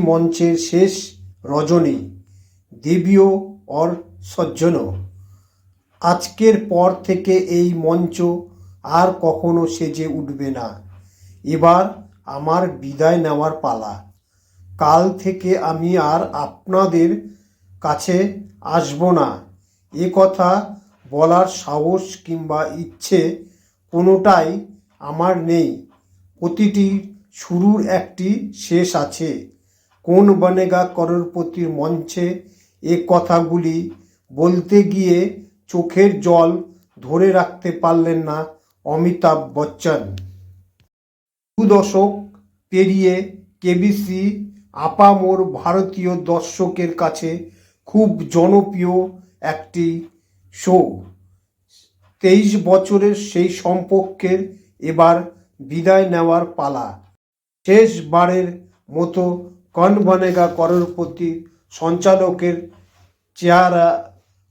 মঞ্চের শেষ রজনী, দেবীও और সজ্জনও। আজকের পর থেকে এই মঞ্চ আর কখনো সেজে উঠবে না। এবার আমার বিদায় নেওয়ার পালা। কাল থেকে আমি আর আপনাদের কাছে আসব না, এ কথা বলার সাহস কিংবা ইচ্ছে কোনোটাই আমার নেই। প্রতিটি শুরুর একটি শেষ আছে। কোন বনেগা করোড়পতির মঞ্চে এ কথাগুলি বলতে গিয়ে চোখের জল ধরে রাখতে পারলেন না অমিতাভ বচ্চন। 2 দশক পেরিয়ে কেবিসি আপামর ভারতীয় দর্শকের কাছে খুব জনপ্রিয় একটি শো। 23 বছরের সেই সম্পর্কের এবার বিদায় নেওয়ার পালা। শেষবারের মতো কৌন বনেগা করোড়পতি সঞ্চালকের চেহারা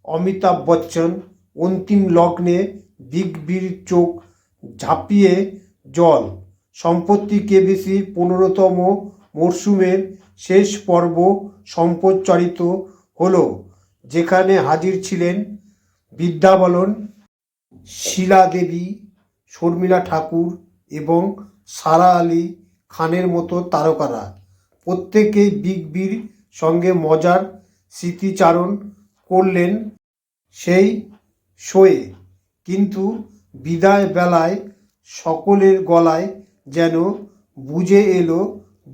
অমিতাভ বচ্চন অন্তিম লগ্নে বিগ বির চোখ ঝাঁপিয়ে জল। সম্প্রতি কেবিসির 15তম মরশুমের শেষ পর্ব সম্প্রচারিত হলো, যেখানে হাজির ছিলেন বিদ্যা বালান, শীলা দেবী, শর্মিলা ঠাকুর এবং সারা আলি খানের মতো তারকারা। প্রত্যেকেই বিগ বির সঙ্গে মজার স্মৃতিচারণ করলেন সেই শোয়ে। কিন্তু বিদায় বেলায় সকলের গলায় যেন বুঝে এলো,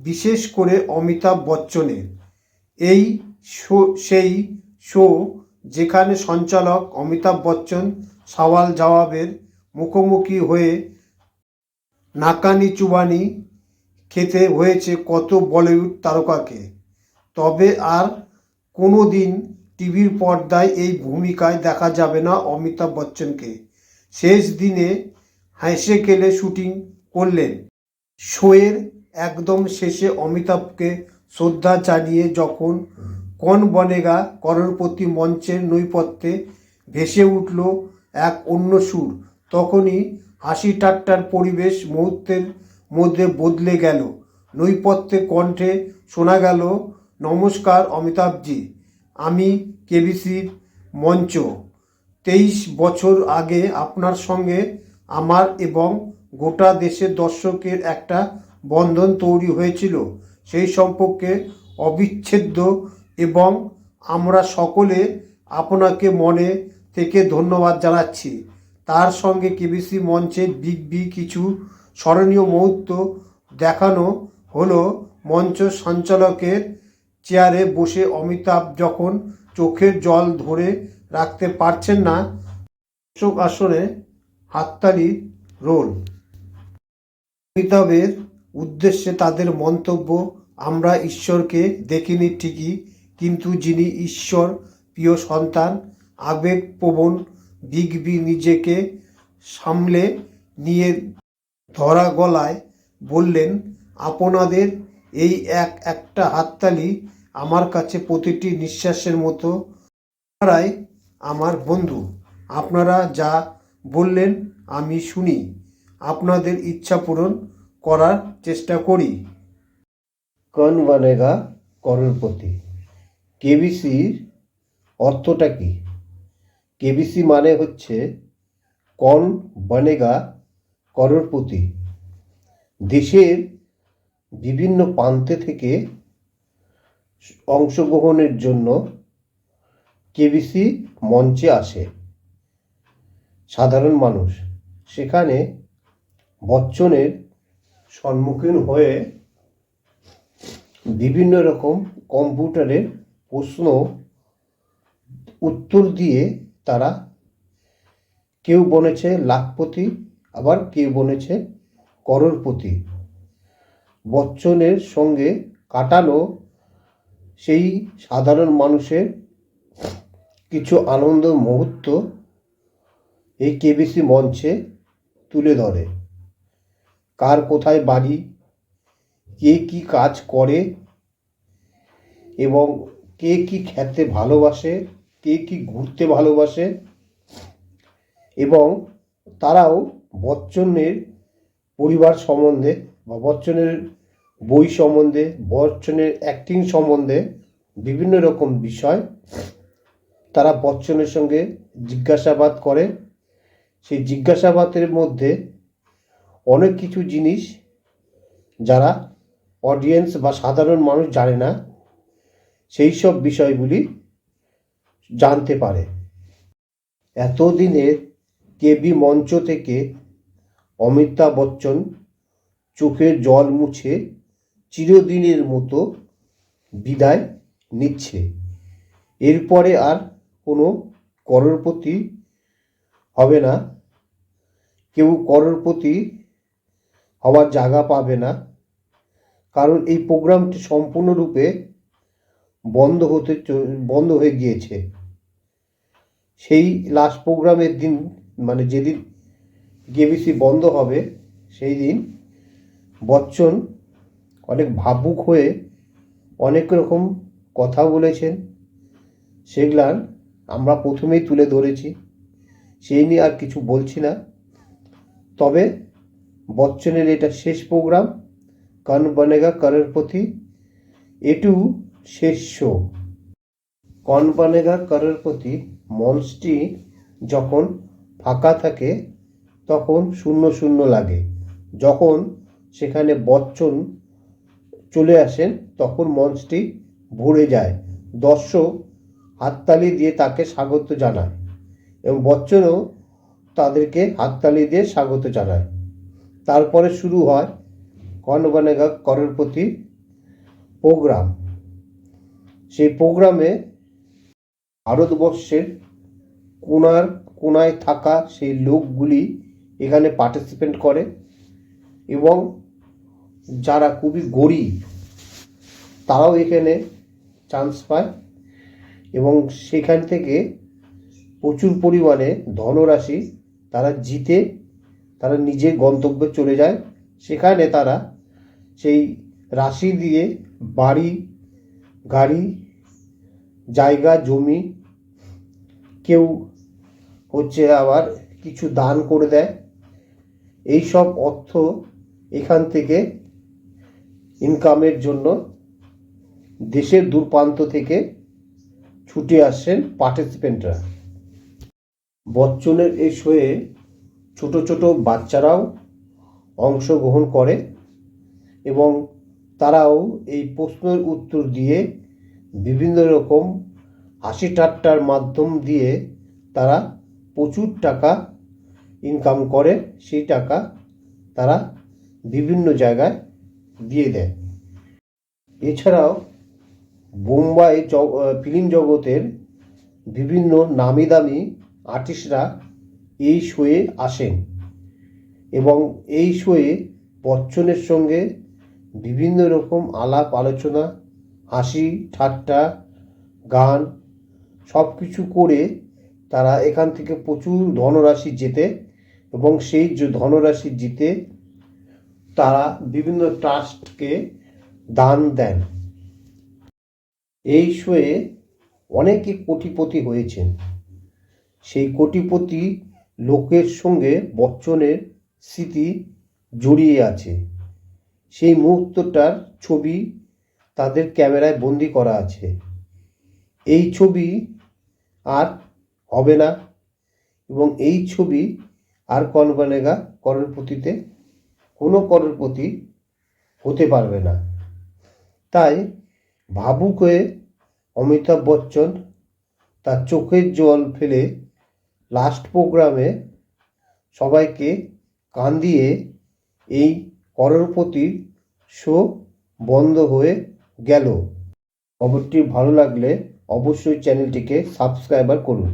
বিশেষ করে অমিতাভ বচ্চনের, এই সেই শো যেখানে সঞ্চালক অমিতাভ বচ্চন সওয়াল জবাবের মুখোমুখি হয়ে নাকানি চুবানি খেতে হয়েছে কত বলিউড তারকাকে। তবে আর কোনো দিন টিভির পর্দায় এই ভূমিকায় দেখা যাবে না অমিতাভ বচ্চনকে। শেষ দিনে হেসে খেলে শুটিং করলেন। শোয়ের একদম শেষে অমিতাভকে শ্রদ্ধা জানিয়ে যখন কৌন বনেগা করোড়পতি মঞ্চের নৈপথ্যে ভেসে উঠল এক অন্য সুর, তখনই হাসি ঠাট্টার পরিবেশ মুহূর্তের মধ্যে বদলে গেল। নৈপথ্যে কণ্ঠে শোনা গেল, নমস্কার অমিতাভজি, আমি কেবিসির মঞ্চ। 23 বছর আগে আপনার সঙ্গে আমার এবং গোটা দেশের দর্শকের একটা বন্ধন তৈরি হয়েছিল। সেই সম্পর্কে অবিচ্ছেদ্য এবং আমরা সকলে আপনাকে মনে থেকে ধন্যবাদ জানাচ্ছি। তার সঙ্গে কেবিসি মঞ্চের বিগ বি কিছু স্মরণীয় মুহূর্ত দেখানো হলো। মঞ্চ সঞ্চালকের চেয়ারে বসে অমিতাভ যখন চোখের জল ধরে রাখতে পারছেন না, দর্শক আসনে হাততালির রোল। অমিতাভের উদ্দেশ্যে তাদের মন্তব্য, আমরা ঈশ্বরকে দেখিনি ঠিকই, কিন্তু যিনি ঈশ্বর প্রিয় সন্তান, আবেগপ্রবণ বিগ বি নিজেকে সামলে নিয়ে ধরা গলায় বললেন, আপনাদের এই একটা হাততালি আমার কাছে প্রতিটি নিঃশ্বাসের মতো। আপনারাই আমার বন্ধু, আপনারা যা বললেন আমি শুনি, আপনাদের ইচ্ছা পূরণ করার চেষ্টা করি। কৌন বনেগা করোড়পতি। কেবিসির অর্থটা কি? কেবিসি মানে হচ্ছে কৌন বনেগা করোড়পতি। দেশের বিভিন্ন প্রান্তে থেকে অংশগ্রহণের জন্য কেবিসি মঞ্চে আসে সাধারণ মানুষ। সেখানে বচ্চনের সম্মুখীন হয়ে বিভিন্ন রকম কম্পিউটারের প্রশ্ন উত্তর দিয়ে তারা কেউ বনেছে লাখপতি, আবার কেউ বনেছে করোড়পতি। বচ্চনের সঙ্গে কাটানো সেই সাধারণ মানুষের কিছু আনন্দ মুহূর্ত এই কেবিসি মঞ্চে তুলে ধরে। কার কোথায় বাড়ি, কে কি কাজ করে এবং কে কি খেতে ভালোবাসে, কে কি ঘুরতে ভালোবাসে, এবং তারাও বচ্চনের পরিবার সম্বন্ধে বা বচ্চনের বই সম্বন্ধে, বচ্চনের অ্যাক্টিং সম্বন্ধে বিভিন্ন রকম বিষয় তারা বচ্চনের সঙ্গে জিজ্ঞাসাবাদ করে। সেই জিজ্ঞাসাবাদের মধ্যে অনেক কিছু জিনিস যারা অডিয়েন্স বা সাধারণ মানুষ জানে না, সেই সব বিষয়গুলি জানতে পারে। এতদিনের কেবি মঞ্চ থেকে অমিতাভ বচ্চন চোখের জল মুছে চিরদিনের মতো বিদায় নিচ্ছে। এরপরে আর কোনো করোড়পতি হবে না, কেউ করোড়পতি হওয়ার জায়গা পাবে না, কারণ এই প্রোগ্রামটি সম্পূর্ণরূপে বন্ধ হয়ে গিয়েছে। সেই লাস্ট প্রোগ্রামের দিন, মানে যেদিন কেবিসি বন্ধ হবে, সেই দিন বচ্চন অনেক ভাবুক হয়ে অনেক রকম কথা বলেছেন। সেগুলান আমরা প্রথমেই তুলে ধরেছি, সেই নিয়ে আর কিছু বলছি না। তবে বচ্চনের এটা শেষ প্রোগ্রাম, কৌন বনেগা করোড়পতি, এটু শেষ শো। কৌন বনেগা করোড়পতি মঞ্চটি যখন ফাঁকা থাকে তখন শূন্য শূন্য লাগে। যখন সেখানে বচ্চন চলে আসেন তখন মঞ্চটি ভরে যায়, দর্শক হাততালি দিয়ে তাকে স্বাগত জানায় এবং বচ্চনও তাদেরকে হাততালি দিয়ে স্বাগত জানায়। তারপরে শুরু হয় কৌন বনেগা করোড়পতি প্রোগ্রাম। সেই প্রোগ্রামে ভারতবর্ষের কোনায় থাকা সেই লোকগুলি এখানে পার্টিসিপেট করে এবং যারা খুবই গরিব তারাও এখানে চান্স পায় এবং সেখান থেকে প্রচুর পরিমাণে ধনরাশি তারা জিতে তারা নিজের গন্তব্যে চলে যায়। সেখানে তারা সেই রাশি দিয়ে বাড়ি, গাড়ি, জায়গা, জমি, কেউ আবার কিছু দান করে দেয়। এই সব অর্থ এখান থেকে ইনকামের জন্য দেশের দূর প্রান্ত থেকে ছুটে আসছেন পার্টিসিপেন্টরা। বচ্চনের এই শোয়ে ছোট ছোট বাচ্চারাও অংশগ্রহণ করে এবং তারাও এই প্রশ্নের উত্তর দিয়ে বিভিন্ন রকম হাসি ঠাট্টার মাধ্যম দিয়ে তারা প্রচুর টাকা ইনকাম করে। সেই টাকা তারা বিভিন্ন জায়গায় দিয়ে দেয়। এছাড়াও বোম্বাই ফিল্ম জগতের বিভিন্ন নামি দামি আর্টিস্টরা এই শোয়ে আসেন এবং এই শোয়ে বচ্চনের সঙ্গে বিভিন্ন রকম আলাপ আলোচনা, হাসি ঠাট্টা, গান সব কিছু করে তারা এখান থেকে প্রচুর ধনরাশি জেতে এবং সেই যে ধনরাশি জিতে তারা বিভিন্ন ট্রাস্টকে দান দেন। এই শোয়ে অনেকে কোটিপতি হয়েছেন। সেই কোটিপতি লোকের সঙ্গে বচ্চনের স্মৃতি জড়িয়ে আছে। সেই মুহূর্তটার ছবি তাদের ক্যামেরায় বন্দি করা আছে। এই ছবি আর হবে না এবং এই ছবি আর কৌন বনেগা করোড়পতিতে কোনো করোড়পতি হতে পারবে না। তাই ভাবুক হয়ে অমিতাভ বচ্চন তার চোখের জল ফেলে লাস্ট প্রোগ্রামে সবাইকে কাঁদিয়ে এই করোড়পতির শো বন্ধ হয়ে গেল। খবরটি ভালো লাগলে অবশ্যই চ্যানেলটিকে সাবস্ক্রাইব করুন।